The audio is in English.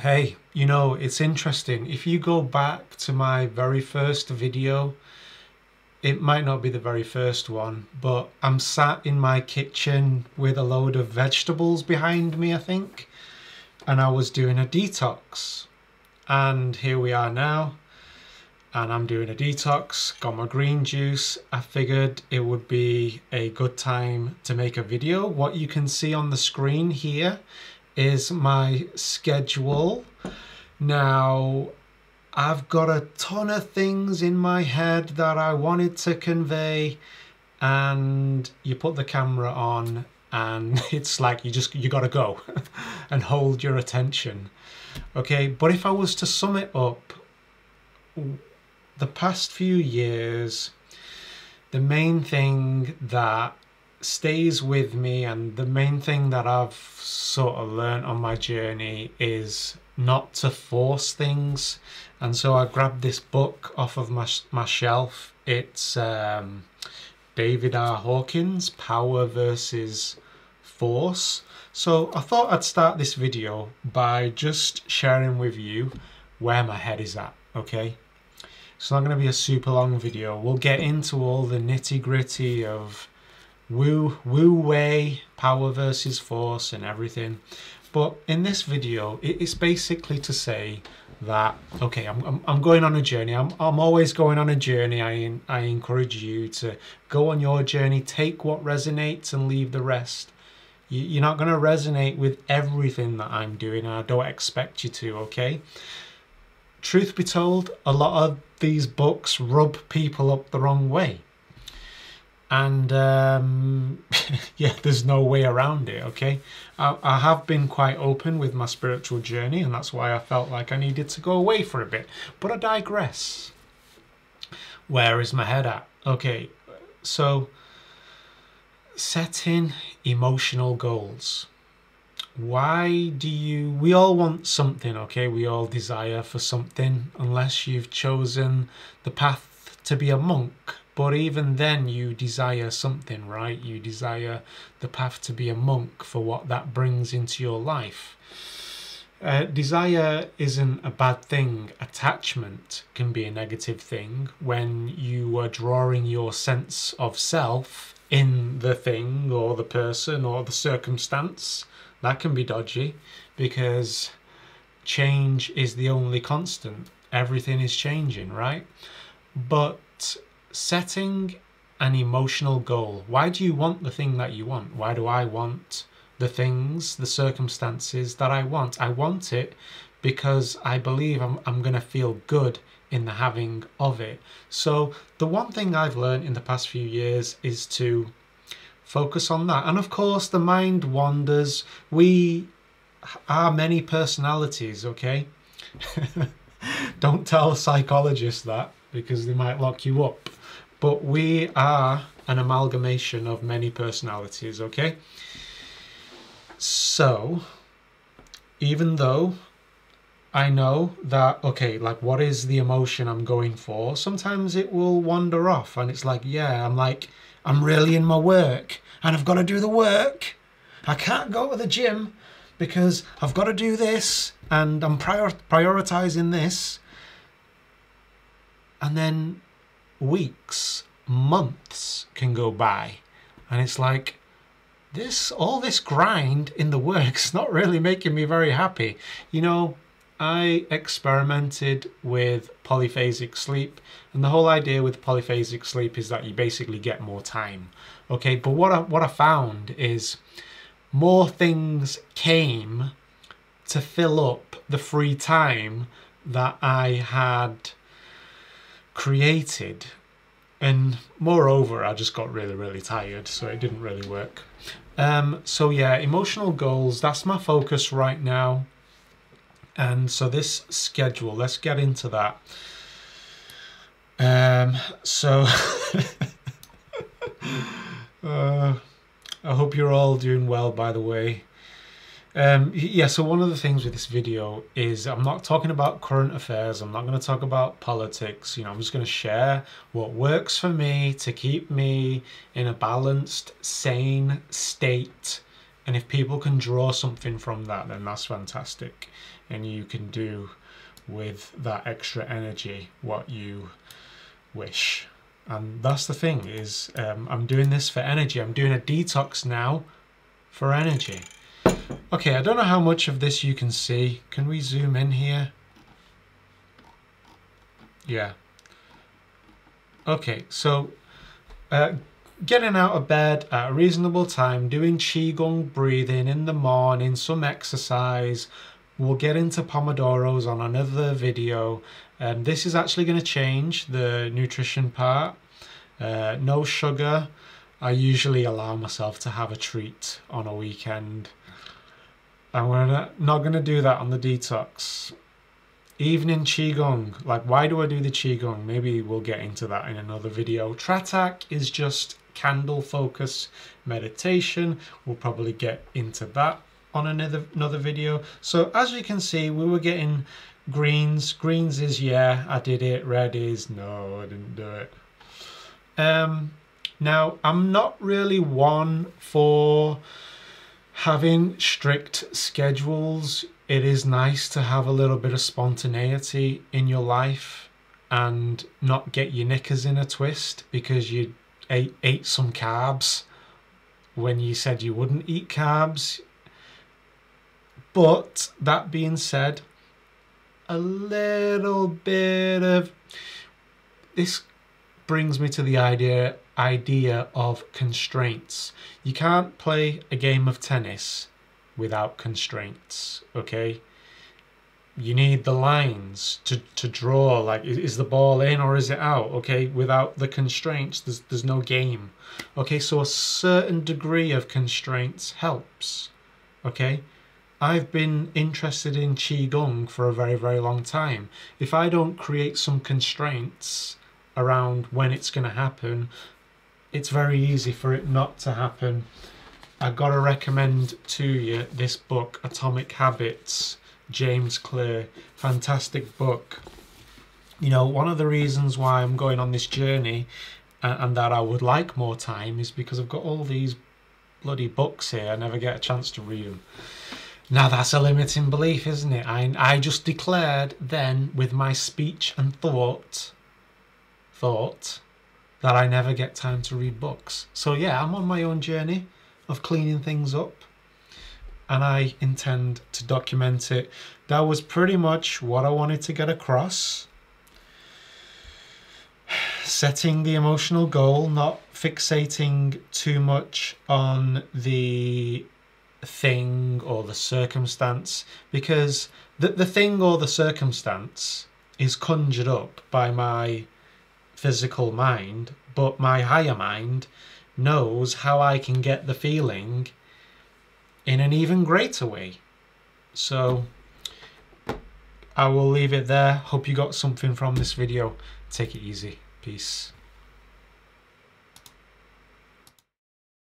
Hey, you know, it's interesting. If you go back to my very first video, it might not be the very first one, but I'm sat in my kitchen with a load of vegetables behind me, I think, and I was doing a detox. And here we are now, and I'm doing a detox, got my green juice. I figured it would be a good time to make a video. What you can see on the screen here is my schedule. Now, I've got a ton of things in my head that I wanted to convey, and you put the camera on and it's like you gotta go and hold your attention. Okay, but if I was to sum it up, the past few years, the main thing that stays with me and the main thing that I've sort of learned on my journey is not to force things. And so I grabbed this book off of my shelf. It's David R. Hawkins, Power versus Force. So I thought I'd start this video by just sharing with you where my head is at, okay? It's not going to be a super long video. We'll get into all the nitty-gritty of Wu Wei, Power versus Force and everything. But in this video, it's basically to say that, okay, I'm going on a journey. I'm always going on a journey. I encourage you to go on your journey, take what resonates and leave the rest. You're not going to resonate with everything that I'm doing, and I don't expect you to, okay? Truth be told, a lot of these books rub people up the wrong way. And yeah, there's no way around it, okay? I have been quite open with my spiritual journey, and that's why I felt like I needed to go away for a bit. But I digress. Where is my head at? Okay, so setting emotional goals. Why do we all want something, okay? We all desire for something, unless you've chosen the path to be a monk. But even then you desire something, right? You desire the path to be a monk for what that brings into your life. Desire isn't a bad thing. Attachment can be a negative thing when you are drawing your sense of self in the thing or the person or the circumstance. That can be dodgy because change is the only constant. Everything is changing, right? But setting an emotional goal. Why do you want the thing that you want? Why do I want the things, the circumstances that I want? I want it because I believe I'm going to feel good in the having of it. So the one thing I've learned in the past few years is to focus on that. And of course the mind wanders. We are many personalities, okay? Don't tell psychologists that because they might lock you up. But we are an amalgamation of many personalities, okay? So, even though I know that, okay, like what is the emotion I'm going for, sometimes it will wander off and it's like, yeah, I'm really in my work and I've got to do the work. I can't go to the gym because I've got to do this and I'm prioritizing this. And then weeks, months can go by and it's like all this grind in the work's not really making me very happy. You know, I experimented with polyphasic sleep, and the whole idea with polyphasic sleep is that you basically get more time, okay? But what I found is more things came to fill up the free time that I had created. And moreover, I just got really tired, so it didn't really work. So yeah, emotional goals, that's my focus right now. And so this schedule, let's get into that. So I hope you're all doing well, by the way. Yeah, so one of the things with this video is I'm not talking about current affairs. I'm not going to talk about politics. You know, I'm just going to share what works for me to keep me in a balanced, sane state And if people can draw something from that, then that's fantastic. And you can do with that extra energy what you wish. And that's the thing is, I'm doing this for energy. I'm doing a detox now for energy. Okay, I don't know how much of this you can see. Can we zoom in here? Yeah. Okay, so getting out of bed at a reasonable time, doing Qigong breathing in the morning, some exercise. We'll get into Pomodoros on another video. This is actually going to change the nutrition part. No sugar. I usually allow myself to have a treat on a weekend. I'm not going to do that on the detox. Evening Qigong. Like, why do I do the Qigong? Maybe we'll get into that in another video. Tratak is just candle focus meditation. We'll probably get into that on another video. So as you can see, we were getting greens. Greens is yeah, I did it. Red is no, I didn't do it. Now, I'm not really one for having strict schedules. It is nice to have a little bit of spontaneity in your life and not get your knickers in a twist because you ate some carbs when you said you wouldn't eat carbs. But that being said, a little bit of this brings me to the idea of constraints. You can't play a game of tennis without constraints, okay? You need the lines to draw, like, is the ball in or is it out, okay? Without the constraints, there's no game. Okay, so a certain degree of constraints helps, okay? I've been interested in Qigong for a very, very long time. If I don't create some constraints around when it's going to happen, it's very easy for it not to happen. I've got to recommend to you this book, Atomic Habits, James Clear. Fantastic book. You know, one of the reasons why I'm going on this journey and that I would like more time is because I've got all these bloody books here. I never get a chance to read them. Now that's a limiting belief, isn't it? I just declared then with my speech and thought that I never get time to read books. So yeah, I'm on my own journey of cleaning things up and I intend to document it. That was pretty much what I wanted to get across. Setting the emotional goal, not fixating too much on the thing or the circumstance, because the thing or the circumstance is conjured up by my physical mind, but my higher mind knows how I can get the feeling in an even greater way. So I will leave it there. Hope you got something from this video. Take it easy. Peace.